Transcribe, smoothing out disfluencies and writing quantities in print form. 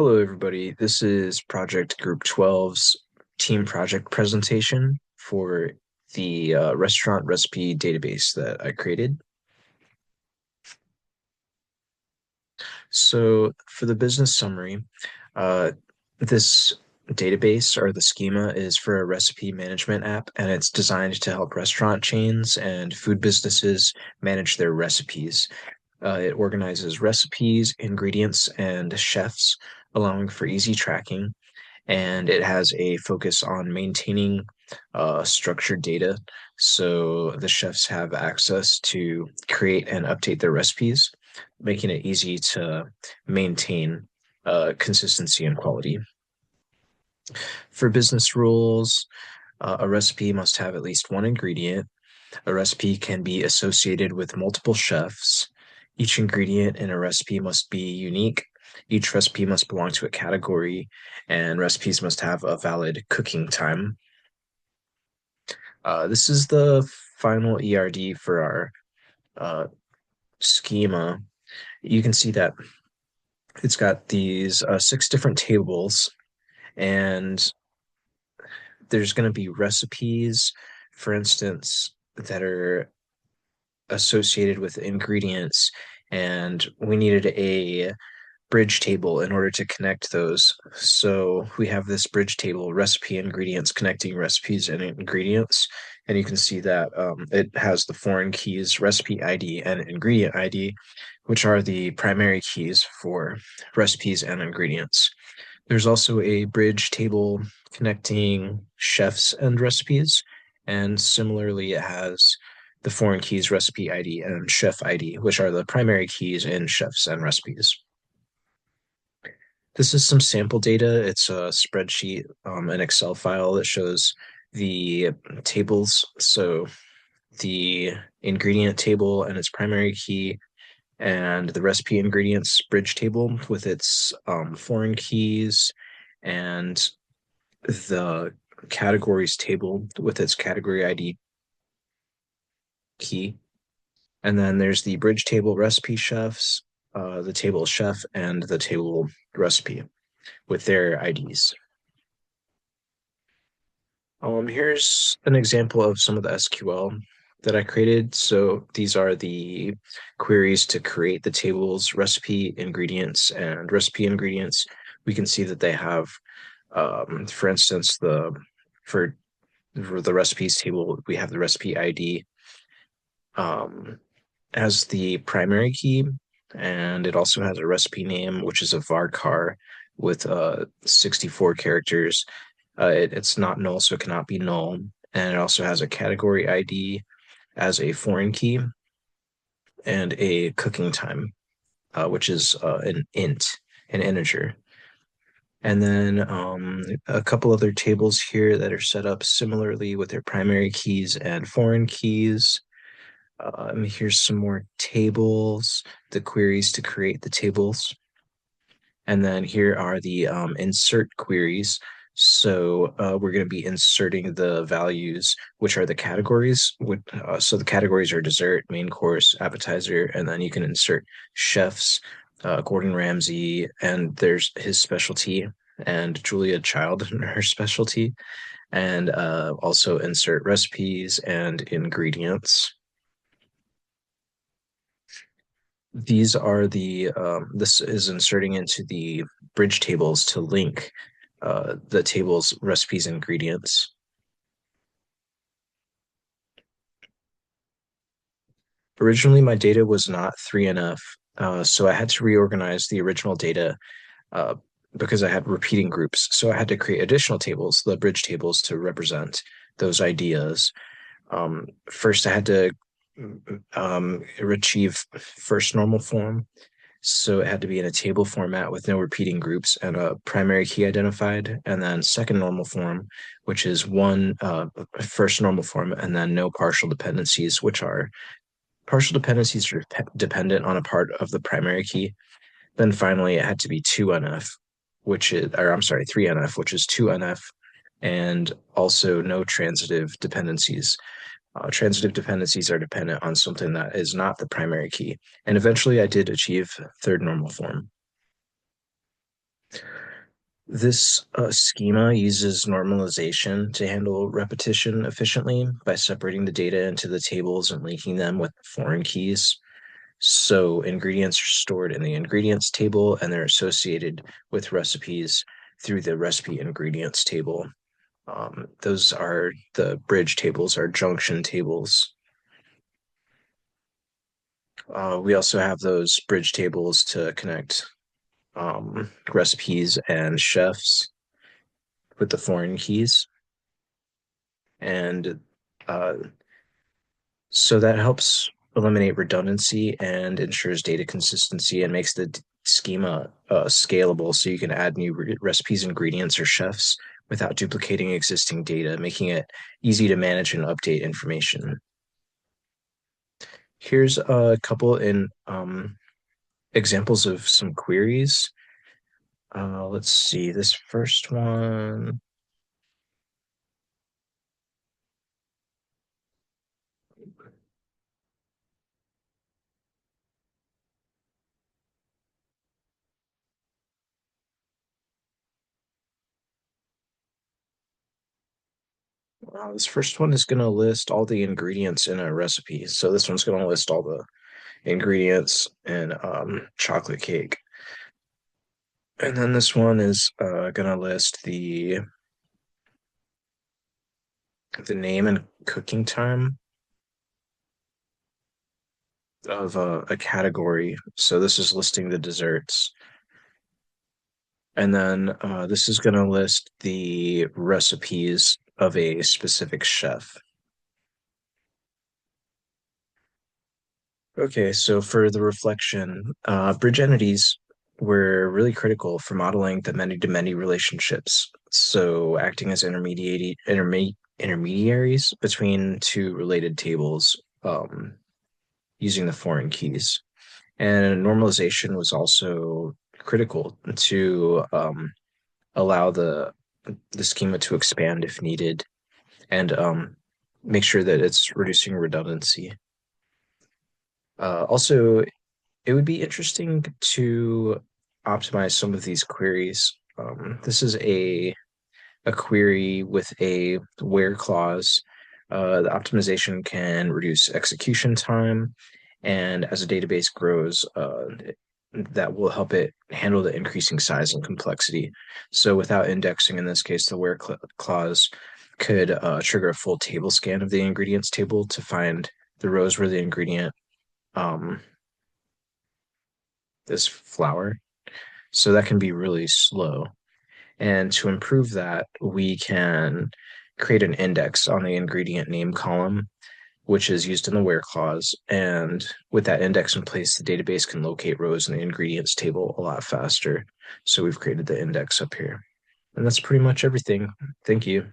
Hello, everybody. This is Project Group 12's team project presentation for the restaurant recipe database that I created. So, for the business summary, uh, this database or the schema is for a recipe management app, and it's designed to help restaurant chains and food businesses manage their recipes. It organizes recipes, ingredients, and chefs, allowing for easy tracking. And it has a focus on maintaining structured data so the chefs have access to create and update their recipes, making it easy to maintain consistency and quality. For business rules, a recipe must have at least one ingredient. A recipe can be associated with multiple chefs. Each ingredient in a recipe must be unique. Each recipe must belong to a category, and recipes must have a valid cooking time. This is the final ERD for our uh, schema. You can see that it's got these six different tables, and there's going to be recipes, for instance, that are associated with ingredients, and we needed a bridge table in order to connect those. So we have this bridge table, recipe ingredients, connecting recipes and ingredients. And you can see that it has the foreign keys, recipe ID and ingredient ID, which are the primary keys for recipes and ingredients. There's also a bridge table connecting chefs and recipes. And similarly, it has the foreign keys, recipe ID, and chef ID, which are the primary keys in chefs and recipes. This is some sample data. It's a spreadsheet, an Excel file that shows the tables. So the ingredient table and its primary key, and the recipe ingredients bridge table with its foreign keys, and the categories table with its category ID key. And then there's the bridge table recipe chefs, the table chef, and the table recipe with their IDs. Here's an example of some of the SQL that I created. So these are the queries to create the tables, recipe ingredients, and recipe ingredients. We can see that they have, for instance, for the recipes table, we have the recipe ID um, as the primary key, and it also has a recipe name, which is a varchar with 64 characters. It's not null, so it cannot be null. And it also has a category ID as a foreign key and a cooking time, which is an int, an integer. And then a couple other tables here that are set up similarly with their primary keys and foreign keys. Here's some more tables, the queries to create the tables. And then here are the insert queries. So we're going to be inserting the values, which are the categories. So the categories are dessert, main course, appetizer, and then you can insert chefs, Gordon Ramsay, and there's his specialty, and Julia Child, her specialty, and also insert recipes and ingredients. This is inserting into the bridge tables to link the table's recipes and ingredients. Originally, my data was not 3NF, so I had to reorganize the original data uh, because I had repeating groups. So I had to create additional tables, the bridge tables, to represent those ideas. First, I had to retrieve first normal form. So it had to be in a table format with no repeating groups and a primary key identified, and then second normal form, which is one first normal form, and then no partial dependencies, which are partial dependencies are dependent on a part of the primary key. Then finally, it had to be 2NF, which is, or I'm sorry, 3NF, which is 2NF, and also no transitive dependencies. Transitive dependencies are dependent on something that is not the primary key. And eventually I did achieve third normal form. This schema uses normalization to handle repetition efficiently by separating the data into the tables and linking them with foreign keys. So ingredients are stored in the ingredients table and they're associated with recipes through the recipe ingredients table. Those are the bridge tables, are junction tables. We also have those bridge tables to connect recipes and chefs with the foreign keys. And uh, so that helps eliminate redundancy and ensures data consistency and makes the schema scalable so you can add new recipes, ingredients, or chefs without duplicating existing data, making it easy to manage and update information. Here's a couple in examples of some queries. Let's see, this first one. This first one is going to list all the ingredients in a recipe. So this one's going to list all the ingredients in chocolate cake. And then this one is going to list the name and cooking time of a category. So this is listing the desserts. And then this is going to list the recipes of a specific chef. Okay, so for the reflection, bridge entities were really critical for modeling the many-to-many relationships. So acting as intermediaries between two related tables, using the foreign keys. And normalization was also critical to allow the schema to expand if needed and make sure that it's reducing redundancy. Also, it would be interesting to optimize some of these queries. This is a query with a where clause. The optimization can reduce execution time, and as a database grows, that will help it handle the increasing size and complexity. So without indexing, in this case, the where clause could trigger a full table scan of the ingredients table to find the rows where the ingredient um, is flour. So that can be really slow. And to improve that, we can create an index on the ingredient name column, which is used in the where clause. And with that index in place, the database can locate rows in the ingredients table a lot faster. So we've created the index up here. And that's pretty much everything. Thank you.